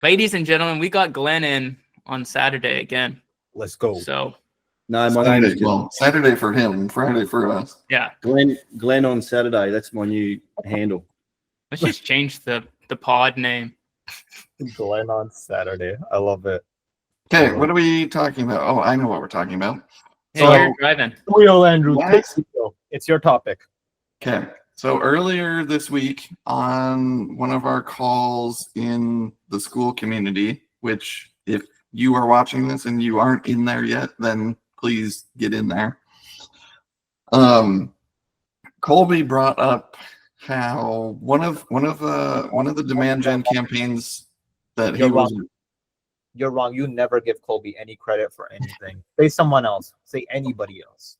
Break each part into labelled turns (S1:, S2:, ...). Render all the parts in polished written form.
S1: Ladies and gentlemen, we got Glenn in on Saturday again.
S2: Let's go.
S1: So
S3: No, my name is
S4: Saturday for him, Friday for us.
S1: yeah,
S3: Glenn on Saturday. That's my new handle.
S1: let's just change the pod name.
S2: Glenn on Saturday. I love it.
S4: Okay, what are we talking about? Oh, I know what we're talking about.
S1: Hey, you're driving.
S2: Doyle, Andrew, it's your topic.
S4: Okay, so earlier this week on one of our calls in the school community, which if you are watching this and you aren't in there yet, then please get in there. Colby brought up how one of the demand gen campaigns that he was.
S2: You're wrong. You never give Colby any credit for anything. Say someone else. Say anybody else.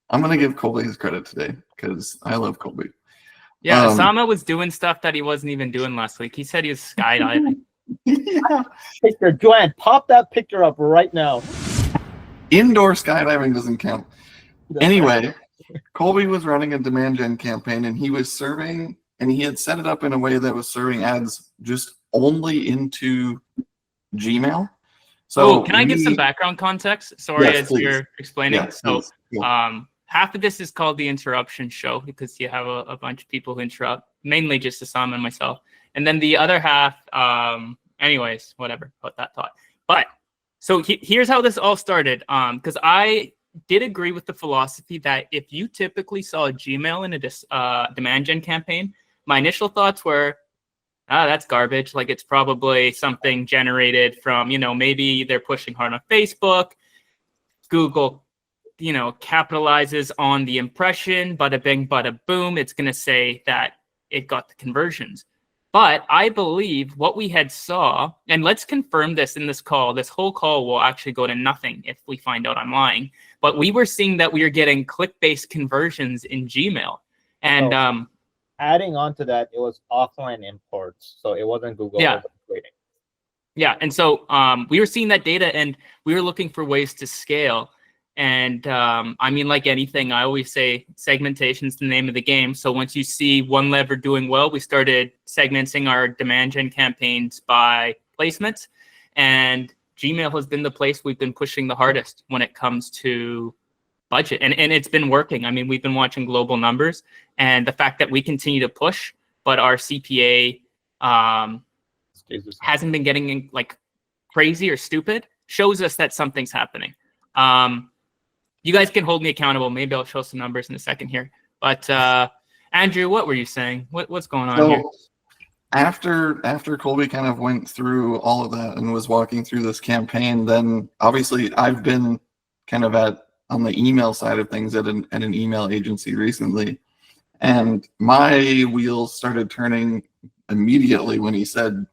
S4: I'm gonna give Colby his credit today because I love Colby.
S1: Yeah, Usama was doing stuff that he wasn't even doing last week. He said he was skydiving.
S2: Yeah. Picture, Joanne, pop that picture up right now.
S4: Indoor skydiving doesn't count. Anyway, Colby was running a demand gen campaign and he was serving, and he had set it up in a way that was serving ads just only into Gmail. So
S1: can I give some background context? Sorry,
S4: yes,
S1: as
S4: please.
S1: You're explaining.
S4: Yes,
S1: so,
S4: please.
S1: Half of this is called the interruption show because you have a bunch of people who interrupt, mainly just Usama and myself. And then the other half, anyways, whatever about that thought. But so here's how this all started. Because I did agree with the philosophy that if you typically saw a Gmail in a demand gen campaign, my initial thoughts were, that's garbage. Like it's probably something generated from, maybe they're pushing hard on Facebook. Google, capitalizes on the impression, bada bing, bada boom. It's going to say that it got the conversions. But I believe what we had saw, and let's confirm this in this call, this whole call will actually go to nothing if we find out I'm lying. But we were seeing that we were getting click-based conversions in Gmail. And
S2: adding on to that, it was offline imports. So it wasn't Google. Waiting.
S1: Yeah. And so we were seeing that data and we were looking for ways to scale. And I mean, like anything, I always say segmentation is the name of the game. So once you see one lever doing well, we started segmenting our demand gen campaigns by placements. And Gmail has been the place we've been pushing the hardest when it comes to budget. And it's been working. I mean, we've been watching global numbers and the fact that we continue to push, but our CPA hasn't been getting like crazy or stupid shows us that something's happening. You guys can hold me accountable. Maybe I'll show some numbers in a second here. But Andrew, what were you saying? What's going on here?
S4: After Colby kind of went through all of that and was walking through this campaign, then obviously I've been kind of on the email side of things at an email agency recently, and my wheels started turning immediately when he said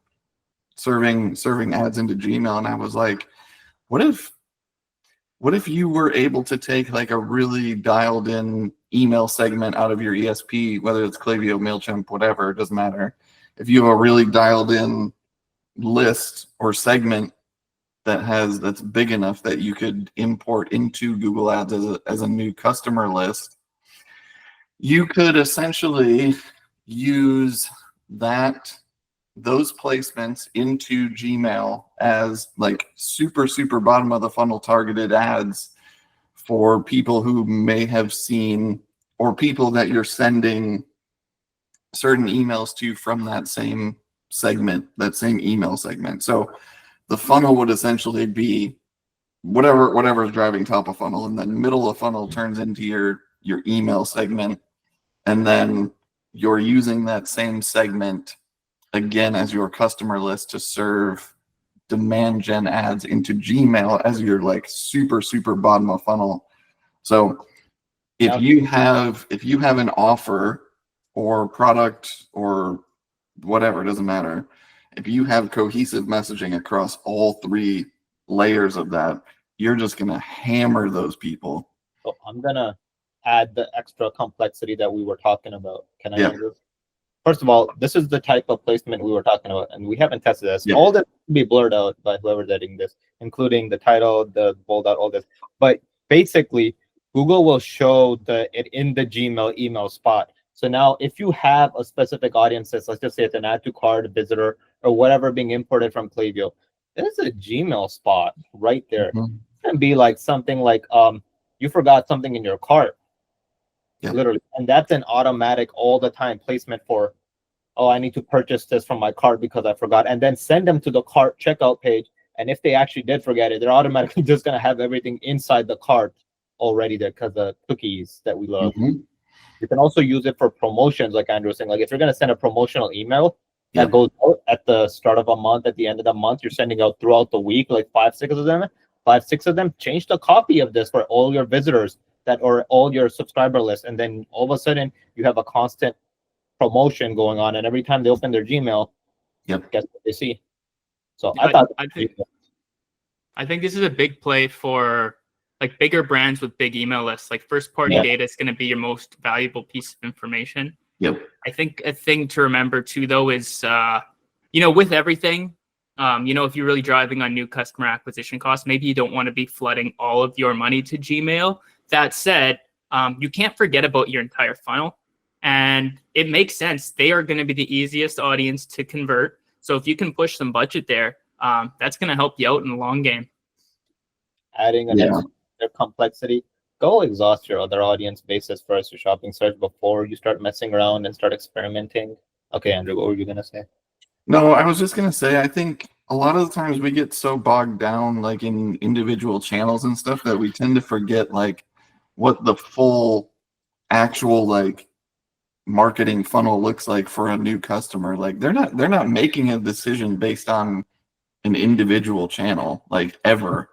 S4: serving ads into Gmail, and I was like, what if you were able to take like a really dialed in email segment out of your ESP, whether it's Klaviyo, MailChimp, whatever, it doesn't matter. If you have a really dialed in list or segment that's big enough that you could import into Google Ads as a new customer list, you could essentially use those placements into Gmail as like super bottom of the funnel targeted ads for people who may have seen, or people that you're sending certain emails to from that same segment, that same email segment. So the funnel would essentially be whatever is driving top of funnel, and then middle of funnel turns into your email segment, and then you're using that same segment again as your customer list to serve demand gen ads into Gmail as your like super bottom of funnel. So if you have an offer or product or whatever, it doesn't matter. If you have cohesive messaging across all three layers of that, you're just going to hammer those people.
S2: So I'm going to add the extra complexity that we were talking about. Can I Andrew? First of all, this is the type of placement we were talking about, and we haven't tested this. Yeah. All that will be blurred out by whoever's editing this, including the title, the bold out, all this. But basically, Google will show it in the Gmail email spot. So now if you have a specific audience, let's just say it's an add to cart visitor or whatever being imported from Klaviyo, there's a Gmail spot right there.
S4: Mhm.
S2: It can be like something like you forgot something in your cart,
S4: Yep.
S2: literally, and that's an automatic all the time placement for, oh, I need to purchase this from my cart because I forgot, and then send them to the cart checkout page. And if they actually did forget it, they're automatically just gonna have everything inside the cart already there because the cookies that we love.
S4: Mhm.
S2: You can also use it for promotions, like Andrew was saying. Like if you're gonna send a promotional email that
S4: Yep.
S2: goes out at the start of a month, at the end of the month, you're sending out throughout the week, like 5, 6 of them. Change the copy of this for all your visitors that or all your subscriber list, and then all of a sudden you have a constant promotion going on, and every time they open their Gmail,
S4: Yep.
S2: guess what they see. So
S1: I-
S2: I thought,
S1: I think this is a big play for like bigger brands with big email lists. Like first party
S2: Yeah.
S1: data is going to be your most valuable piece of information.
S4: Yep.
S1: I think a thing to remember too, though, is with everything, if you're really driving on new customer acquisition costs, maybe you don't want to be flooding all of your money to Gmail. That said, you can't forget about your entire funnel, and it makes sense. They are going to be the easiest audience to convert. So if you can push some budget there, that's going to help you out in the long game.
S2: adding an
S4: Yeah.
S2: extra complexity, go exhaust your other audience bases first, your shopping search, before you start messing around and start experimenting. Okay, Andrew, what were you gonna say?
S4: No, I was just gonna say, I think a lot of the times we get so bogged down like in individual channels and stuff that we tend to forget like what the full actual like marketing funnel looks like for a new customer. Like they're not making a decision based on an individual channel, like ever.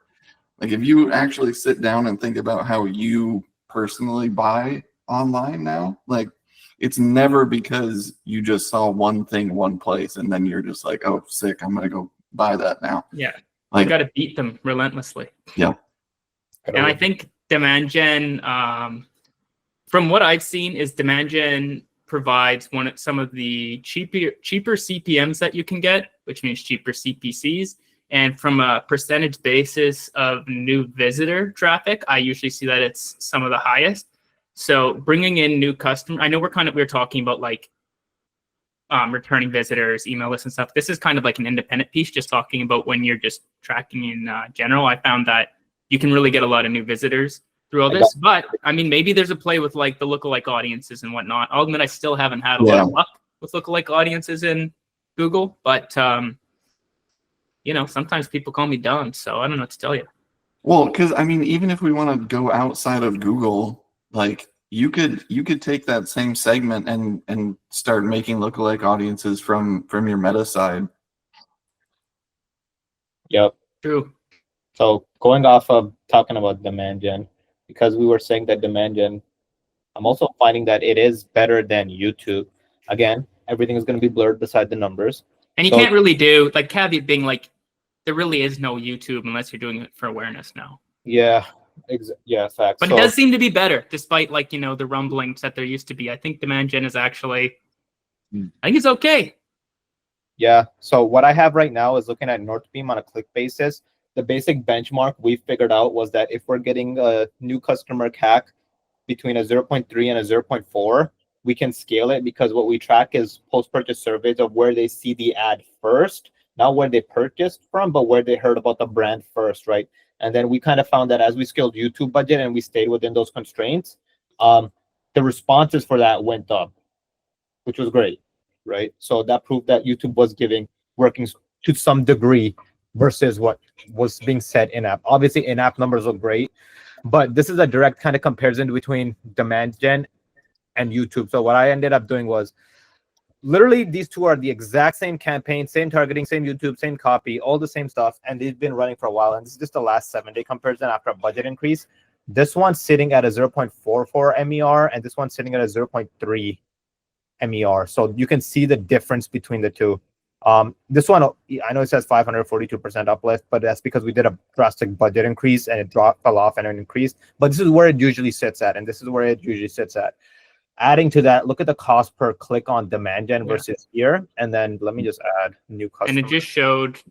S4: Like if you actually sit down and think about how you personally buy online now, like it's never because you just saw one thing one place and then you're just like, oh, sick, I'm gonna go buy that now.
S1: Yeah, you
S4: Like,
S1: got to beat them relentlessly.
S4: yeah,
S1: And I think demand gen, from what I've seen, is demand gen provides some of the cheaper CPMs that you can get, which means cheaper CPCs. And from a percentage basis of new visitor traffic, I usually see that it's some of the highest. So bringing in new customers, I know we're talking about like returning visitors, email lists and stuff. This is kind of like an independent piece, just talking about when you're just tracking in general. I found that you can really get a lot of new visitors through all this. But I mean, maybe there's a play with like the lookalike audiences and whatnot. I'll admit I still haven't had a lot of luck with lookalike audiences in Google, but sometimes people call me dumb, so I don't know what to tell you.
S4: well, because I mean, even if we want to go outside of Google, like you could take that same segment and start making lookalike audiences from your Meta side.
S2: Yep.
S1: True.
S2: So going off of talking about demand gen, because we were saying that demand gen, I'm also finding that it is better than YouTube. Again, everything is going to be blurred beside the numbers.
S1: And you can't really do, like, caveat being like, there really is no YouTube unless you're doing it for awareness now.
S2: Yeah, facts.
S1: But it does seem to be better, despite like, the rumblings that there used to be. I think demand gen is actually, I think it's okay.
S2: Yeah. So what I have right now is looking at Northbeam on a click basis. The basic benchmark we figured out was that if we're getting a new customer CAC between a 0.3 and a 0.4, we can scale it because what we track is post-purchase surveys of where they see the ad first, not where they purchased from, but where they heard about the brand first, right? And then we kind of found that as we scaled YouTube budget and we stayed within those constraints, the responses for that went up, which was great, right? So that proved that YouTube was working to some degree versus what was being said in-app. Obviously, in-app numbers look great, but this is a direct kind of comparison between demand gen and YouTube. So what I ended up doing was literally these two are the exact same campaign, same targeting, same YouTube, same copy, all the same stuff, and they've been running for a while. And this is just the last 7-day comparison after a budget increase. This one's sitting at a 0.44 MER, and this one's sitting at a 0.3 MER. So you can see the difference between the two. This one, I know it says 542% uplift, but that's because we did a drastic budget increase and it fell off and it increased. But this is where it usually sits at, and this is where it usually sits at. Adding to that, look at the cost per click on demand gen versus here, and then let me just add new customer.
S1: And it just showed,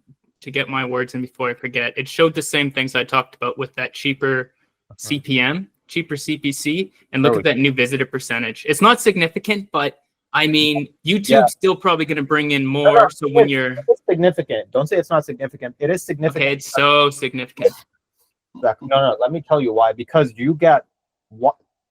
S1: to get my words in before I forget, it showed the same things I talked about with that cheaper CPM, cheaper CPC, and look at that new visitor percentage. It's not significant, but I mean, YouTube's
S2: Yeah.
S1: still probably going to bring in
S2: No,
S1: more. So when you're
S2: it's significant. Don't say it's not significant. It is significant.
S1: okay, it's so significant.
S2: Exactly. No. Let me tell you why. Because you get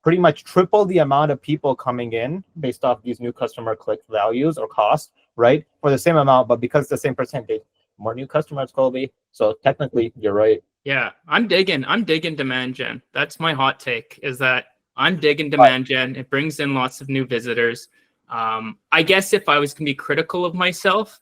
S2: pretty much triple the amount of people coming in based off these new customer click values or costs, right? For the same amount, but because it's the same percentage, more new customers, Colby. So technically, you're right.
S1: Yeah, I'm digging demand gen. That's my hot take, is that I'm digging demand gen. It brings in lots of new visitors. I guess if I was going to be critical of myself,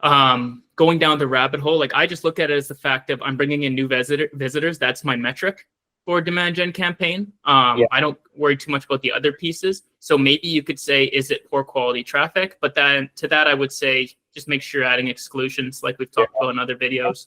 S1: going down the rabbit hole, like I just look at it as the fact of I'm bringing in new visitors. That's my metric for a demand gen campaign. I don't worry too much about the other pieces. So maybe you could say, is it poor quality traffic? But then to that, I would say just make sure you're adding exclusions like we've talked about in other videos.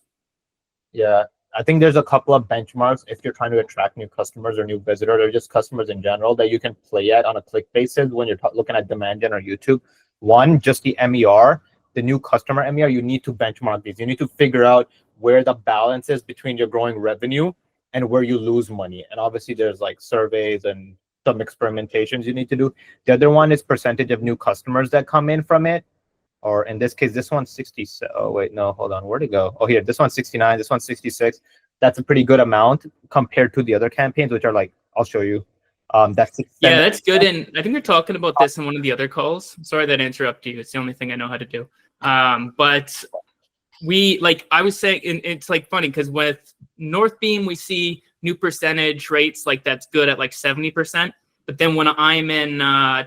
S2: Yeah, I think there's a couple of benchmarks if you're trying to attract new customers or new visitors or just customers in general that you can play at on a click basis when you're looking at demand gen or YouTube. One, just the MER, the new customer MER, you need to benchmark these. You need to figure out where the balance is between your growing revenue and where you lose money. And obviously there's like surveys and some experimentations you need to do. The other one is percentage of new customers that come in from it. Or in this case, this one's 60. Oh, wait, no, hold on. Where'd it go? Oh, here, this one's 69. This one's 66. That's a pretty good amount compared to the other campaigns, which are like, I'll show you. That's
S1: that's good. And I think we're talking about this in one of the other calls. Sorry that I interrupt you. It's the only thing I know how to do. But I was saying, it's like funny because with North Beam, we see new percentage rates like that's good at like 70%. But then when I'm in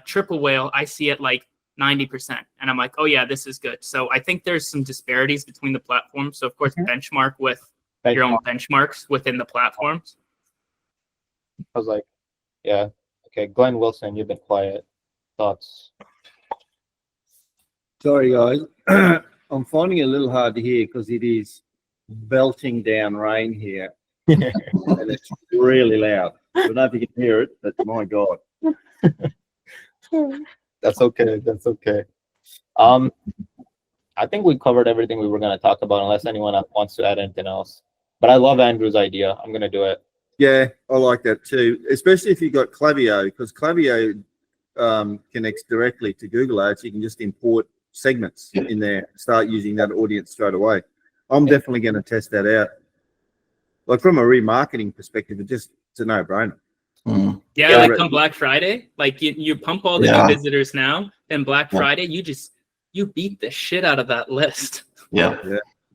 S1: Triple Whale, I see it like 90%. And I'm like, oh yeah, this is good. So I think there's some disparities between the platforms. So of course, benchmark with your own benchmarks within the platforms.
S2: I was like, yeah. Okay, Glenn Wilson, you've been quiet. Thoughts?
S3: Sorry, guys. I'm finding it a little hard to hear because it is belting down rain here. And it's really loud. I don't know if you can hear it, but my God.
S2: That's okay. That's okay. I think we covered everything we were going to talk about, unless anyone wants to add anything else. But I love Andrew's idea. I'm going to do it.
S3: Yeah, I like that too, especially if you've got Klaviyo, because Klaviyo connects directly to Google Ads. You can just import segments in there, start using that audience straight away. I'm definitely going to test that out. Like from a remarketing perspective, it's a no-brainer.
S1: Yeah, like come Black Friday, like you pump all the new visitors now, then Black Friday, you beat the shit out of that list.
S4: Yeah.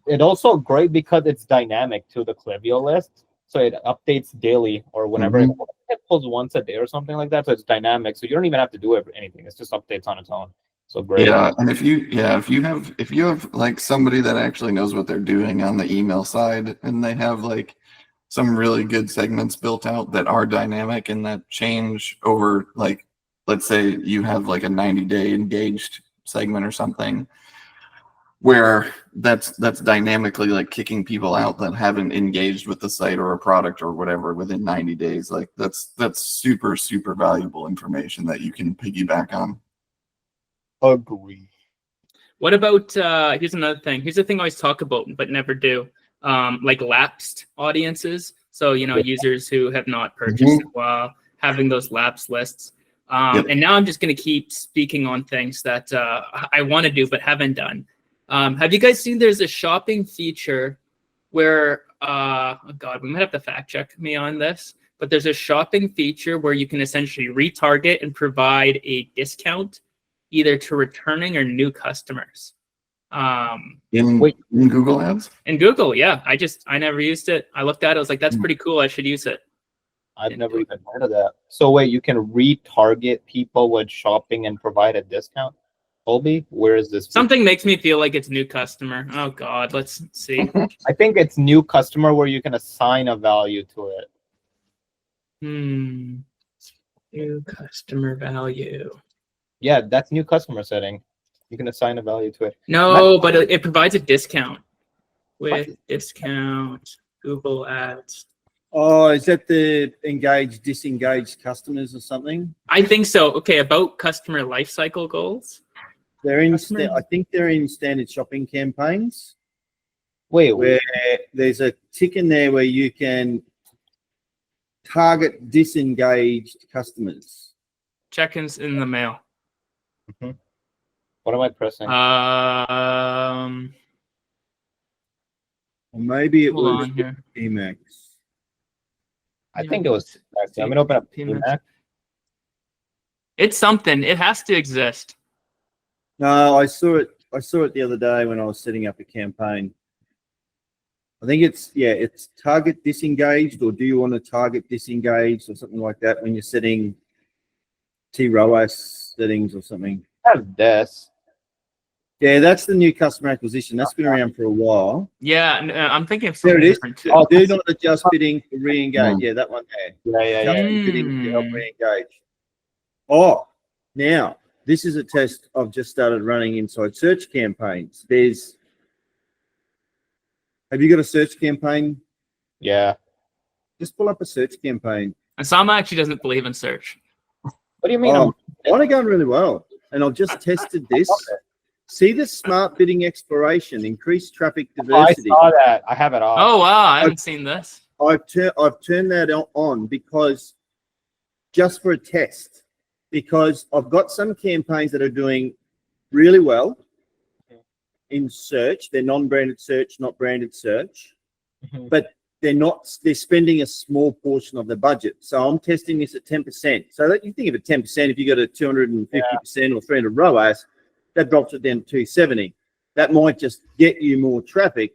S2: It's also great because it's dynamic to the Klaviyo list. So it updates daily or whenever it pulls once a day or something like that. So it's dynamic. So you don't even have to do anything. It's just updates on its own. So great.
S4: Yeah, and if you have like somebody that actually knows what they're doing on the email side, and they have like some really good segments built out that are dynamic and that change over, like, let's say you have like a 90-day engaged segment or something where that's dynamically like kicking people out that haven't engaged with the site or a product or whatever within 90 days. Like that's super, super valuable information that you can piggyback on.
S2: Agree.
S1: What about here's another thing. Here's the thing I always talk about but never do. Like lapsed audiences. So users who have not purchased in a while, having those lapsed lists. And now I'm just going to keep speaking on things that I want to do but haven't done. Have you guys seen there's a shopping feature where oh God, we might have to fact check me on this, but there's a shopping feature where you can essentially retarget and provide a discount either to returning or new customers.
S4: In Google Ads?
S1: In Google, yeah. I never used it. I looked at it, I was like, that's pretty cool. I should use it.
S2: I've never even heard of that. So wait, you can retarget people with shopping and provide a discount? Colby, where is this?
S1: Something makes me feel like it's new customer. Oh God, let's see.
S2: I think it's new customer where you can assign a value to it.
S1: New customer value.
S2: Yeah, that's new customer setting. You can assign a value to it.
S1: No, but it provides a discount. With discount, Google Ads.
S3: Oh, is that the engaged, disengaged customers or something?
S1: I think so. Okay, about customer lifecycle goals.
S3: They're in. I think they're in standard shopping campaigns.
S2: Wait,
S3: where there's a tick in there where you can target disengaged customers.
S1: Check-ins in the mail.
S2: What am I pressing?
S3: Or maybe it
S1: Hold
S3: was
S1: on here.
S3: Emacs.
S2: I think it was. I'm gonna open up
S1: CPMs.
S2: Emacs.
S1: It's something. It has to exist.
S3: No, I saw it the other day when I was setting up a campaign. I think it's target disengaged, or do you want to target disengaged or something like that when you're setting TROAS settings or something.
S2: I have this.
S3: Yeah, that's the new customer acquisition. That's been around for a while.
S1: Yeah, I'm thinking of
S3: There
S1: something
S3: it is.
S1: different too.
S3: Oh, do not adjust bidding to re-engage. Yeah, that one there.
S2: Yeah.
S3: Adjust bidding to help re-engage. Oh, now this is a test I've just started running inside search campaigns. Have you got a search campaign?
S2: Yeah.
S3: Just pull up a search campaign.
S1: Usama actually doesn't believe in search.
S2: What do you mean?
S3: Oh, mine are going really well. And I've just tested this. See the smart bidding exploration, increased traffic diversity.
S2: I saw that. I have it off.
S1: Oh wow, I haven't seen this.
S3: I've turned that on because just for a test, because I've got some campaigns that are doing really well in search. They're non-branded search, not branded search, but they're spending a small portion of the budget. So I'm testing this at 10%. So that you think of it 10%, if you got a 250% or 300 ROAS, that drops it down to 270. That might just get you more traffic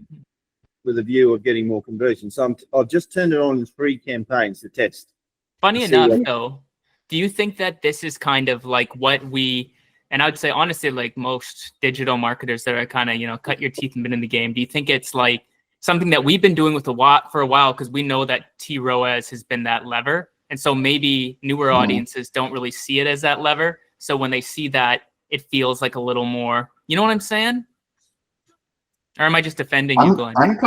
S3: with a view of getting more conversion. So I've just turned it on in 3 campaigns to test.
S1: Funny enough, though, do you think that this is kind of like what we, and I would say honestly, like most digital marketers that are kind of, cut your teeth and been in the game, do you think it's like something that we've been doing for a while because we know that TROAS has been that lever, and so maybe newer audiences don't really see it as that lever, so when they see that, it feels like a little more, you know what I'm saying? Or am I just defending you, Glenn?
S4: I'm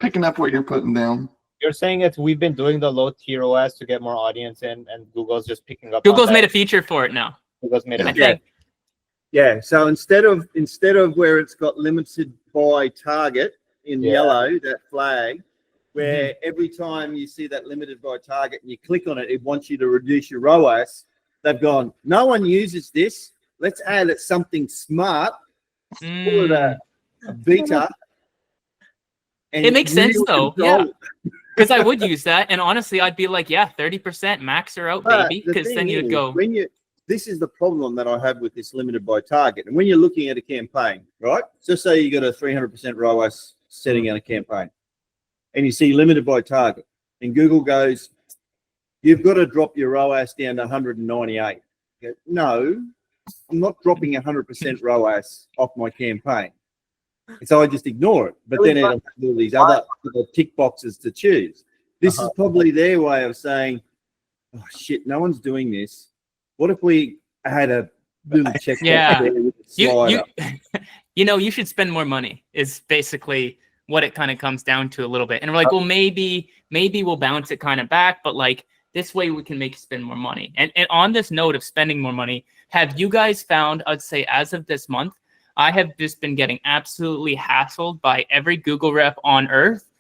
S4: picking up what you're putting down.
S2: You're saying we've been doing the low TROAS to get more audience in, and Google's just picking up.
S1: Google's made a feature for it now.
S2: Google's made
S1: I
S2: it.
S1: think.
S3: Yeah. So instead of where it's got limited by target in yellow, that flag, where every time you see that limited by target and you click on it, it wants you to reduce your ROAS. They've gone, no one uses this. Let's add it something smart. Call it a beta. And
S1: it makes sense though, yeah.
S3: control.
S1: Because I would use that, and honestly, I'd be like, yeah, 30% max or out, baby. Because then you'd go.
S3: This is the problem that I have with this limited by target. And when you're looking at a campaign, right? Just say you got a 300% ROAS setting on a campaign, and you see limited by target, and Google goes, you've got to drop your ROAS down to 198. You go, no, I'm not dropping 100% ROAS off my campaign. And so I just ignore it. But then it'll have all these other tick boxes to choose. This is probably their way of saying, oh shit, no one's doing this. What if we had a little check?
S1: Yeah.
S3: With a slider?
S1: You should spend more money is basically what it kind of comes down to a little bit. And we're like, well, maybe we'll bounce it kind of back, but like this way we can make you spend more money. And on this note of spending more money, have you guys found, I'd say as of this month, I have just been getting absolutely hassled by every Google rep on earth.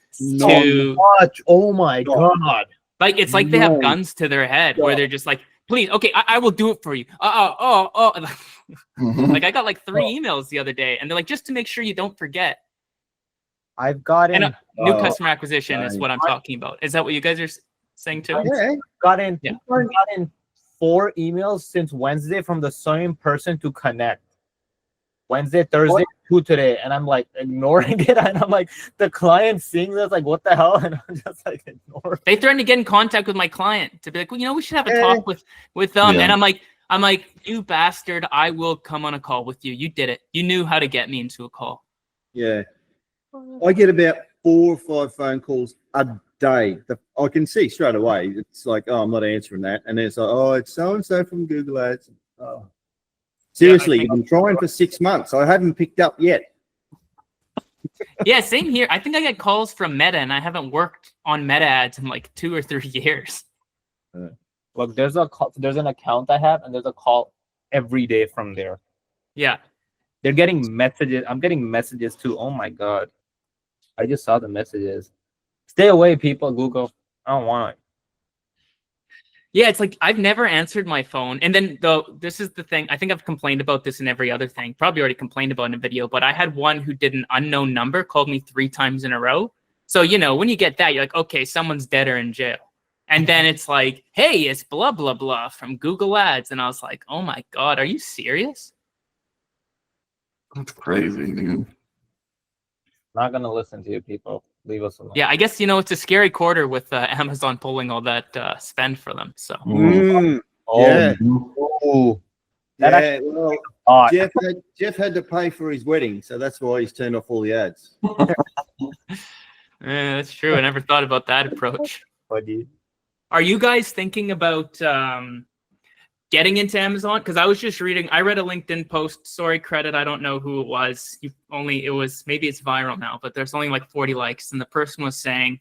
S2: Oh my God.
S1: Like, it's like they have guns to their head where they're just like, please, okay, I will do it for you. Like I got like 3 emails the other day, and they're like, just to make sure you don't forget.
S2: I've gotten
S1: new customer acquisition is what I'm talking about. Is that what you guys are saying too?
S2: I've gotten 4 emails since Wednesday from the same person to connect. Wednesday, Thursday, 2 today, and I'm like ignoring it, and I'm like, the client seeing this, like, what the hell? And I'm just like, ignore.
S1: They threatened to get in contact with my client to be like, well, we should have a talk with them. Yeah. And I'm like, you bastard, I will come on a call with you. You did it. You knew how to get me into a call.
S3: Yeah, I get about 4 or 5 phone calls a day. I can see straight away. It's like, oh, I'm not answering that, and it's like, oh, it's so and so from Google Ads. Oh. Seriously, I'm trying for 6 months. I haven't picked up yet.
S1: Yeah, same here. I think I get calls from Meta, and I haven't worked on Meta ads in like 2 or 3 years.
S2: Look, there's an account I have, and there's a call every day from there.
S1: Yeah.
S2: They're getting messages. I'm getting messages too. Oh my God. I just saw the messages. Stay away, people, Google. I don't want it.
S1: Yeah, it's like I've never answered my phone. And then this is the thing. I think I've complained about this in every other thing. Probably already complained about in a video, but I had one who did an unknown number, called me 3 times in a row. So, when you get that, you're like, okay, someone's dead or in jail. And then it's like, hey, it's blah, blah, blah from Google Ads. And I was like, oh my God, are you serious?
S4: That's crazy, dude.
S2: Not gonna listen to you, people. Leave us alone.
S1: Yeah, I guess, it's a scary quarter with Amazon pulling all that spend for them. So,
S3: Mm,
S2: Oh,
S3: yeah.
S2: oh.
S3: Yeah, well,
S2: Oh,
S3: Jeff had to pay for his wedding, so that's why he's turned off all the ads.
S1: yeah, that's true. I never thought about that approach.
S2: buddy.
S1: Are you guys thinking about getting into Amazon? Because I was just reading, I read a LinkedIn post, sorry, credit, I don't know who it was. Maybe it's viral now, but there's only like 40 likes. And the person was saying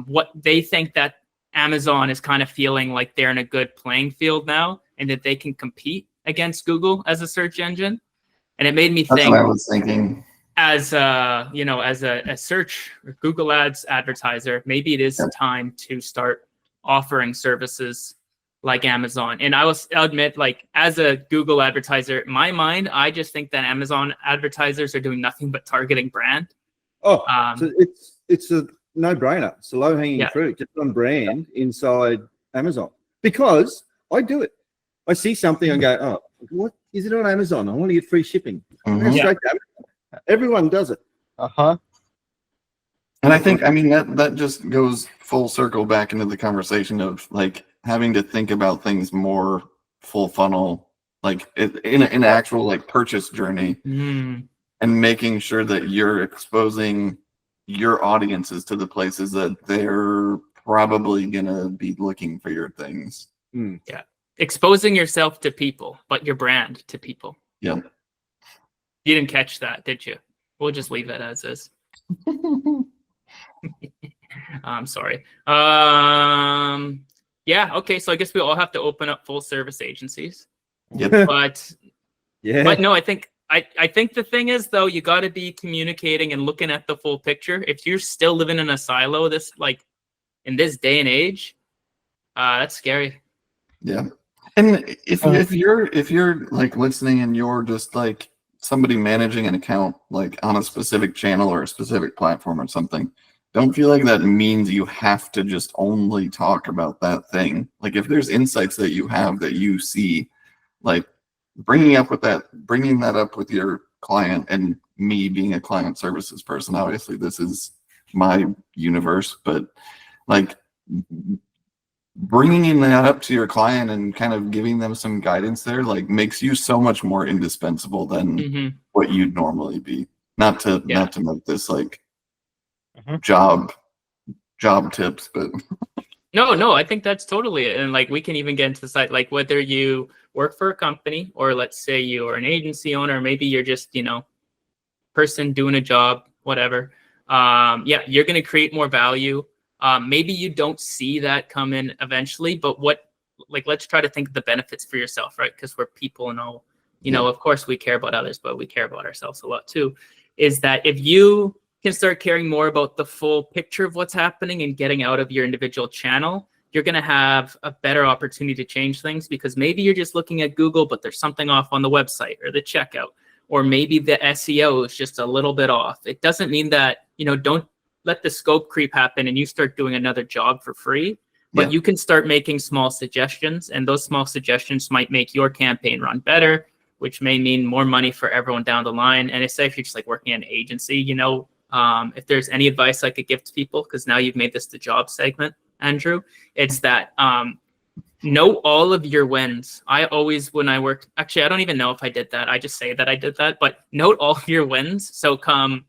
S1: what they think that Amazon is kind of feeling like they're in a good playing field now and that they can compete against Google as a search engine. And it made me
S4: That's
S1: think,
S4: what I was thinking.
S1: as a search or Google Ads advertiser, maybe it is time to start offering services like Amazon. And I'll admit, like, as a Google advertiser, in my mind, I just think that Amazon advertisers are doing nothing but targeting brand.
S3: Oh, so it's a no-brainer. It's a low-hanging fruit, just on brand inside Amazon. Because I do it. I see something and go, oh, what is it on Amazon? I want to get free shipping.
S4: Mhm.
S3: Straight to Amazon. Everyone does it.
S4: And I think, that just goes full circle back into the conversation of like having to think about things more full funnel, like in an actual like purchase journey, and making sure that you're exposing your audiences to the places that they're probably gonna be looking for your things.
S1: Yeah, exposing yourself to people, but your brand to people.
S4: Yeah.
S1: You didn't catch that, did you? We'll just leave it as is. I'm sorry. Yeah, okay, so I guess we all have to open up full service agencies.
S4: Yep.
S1: But
S3: Yeah.
S1: But no, I think the thing is, though, you got to be communicating and looking at the full picture. If you're still living in a silo, in this day and age, that's scary.
S4: Yeah. And if you're like listening and you're just like somebody managing an account like on a specific channel or a specific platform or something, don't feel like that means you have to just only talk about that thing. Like if there's insights that you have that you see, like bringing that up with your client, and me being a client services person, obviously this is my universe, but like bringing that up to your client and kind of giving them some guidance there, like makes you so much more indispensable than what you'd normally be. Not to make this like job tips, but
S1: no, I think that's totally it. And like we can even get into the site, like whether you work for a company or let's say you're an agency owner, maybe you're just person doing a job, whatever. You're going to create more value. Maybe you don't see that come in eventually, but let's try to think of the benefits for yourself, right? Because we're people and all, of course we care about others, but we care about ourselves a lot too. Is that if you can start caring more about the full picture of what's happening and getting out of your individual channel, you're going to have a better opportunity to change things, because maybe you're just looking at Google, but there's something off on the website or the checkout, or maybe the SEO is just a little bit off. It doesn't mean that, don't let the scope creep happen and you start doing another job for free, but you can start making small suggestions, and those small suggestions might make your campaign run better, which may mean more money for everyone down the line. And say if you're just like working in an agency, if there's any advice I could give to people, because now you've made this the job segment, Andrew, it's that know all of your wins. I always, when I worked, actually, I don't even know if I did that. I just say that I did that, but note all of your wins. So come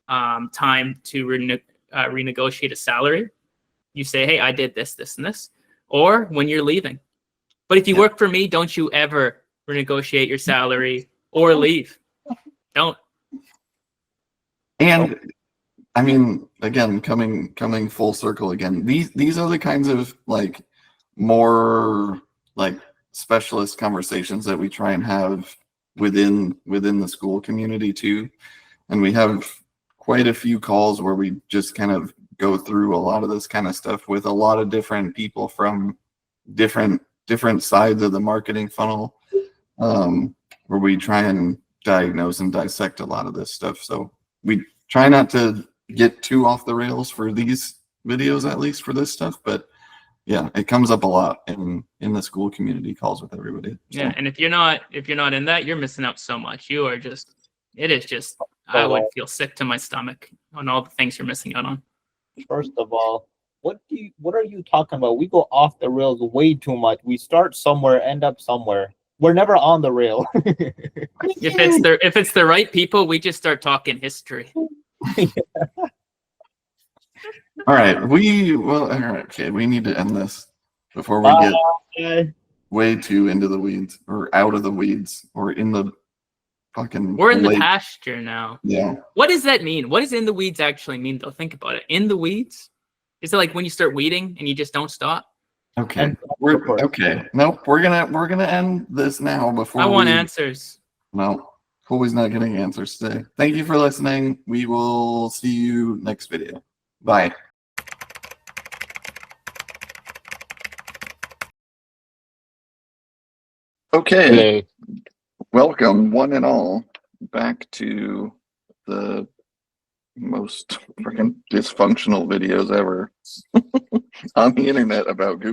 S1: time to renegotiate a salary, you say, hey, I did this, this, and this, or when you're leaving. But if you work for me, don't you ever renegotiate your salary or leave. Don't.
S4: And I mean, again, coming full circle again, these are the kinds of like more like specialist conversations that we try and have within the school community too. And we have quite a few calls where we just kind of go through a lot of this kind of stuff with a lot of different people from different sides of the marketing funnel, where we try and diagnose and dissect a lot of this stuff. So we try not to get too off the rails for these videos, at least for this stuff, but yeah, it comes up a lot in the school community calls with everybody. So.
S1: Yeah, and if you're not in that, you're missing out so much. You are just, it is just, I would feel sick to my stomach on all the things you're missing out on.
S2: First of all, what are you talking about? We go off the rails way too much. We start somewhere, end up somewhere. We're never on the rail.
S1: If it's the right people, we just start talking history.
S4: All right, okay, we need to end this before we get way too into the weeds, or out of the weeds, or in the fucking.
S1: We're in the
S4: lake.
S1: pasture now.
S4: Yeah.
S1: What does that mean? What does in the weeds actually mean, though? Think about it. In the weeds? Is it like when you start weeding and you just don't stop?
S4: Okay. Okay. Nope. We're gonna end this now before.
S1: I want answers.
S4: No, Colby's not getting answers today. Thank you for listening. We will see you next video. Bye. Okay. Welcome, one and all, back to the most freaking dysfunctional videos ever on the internet about Google.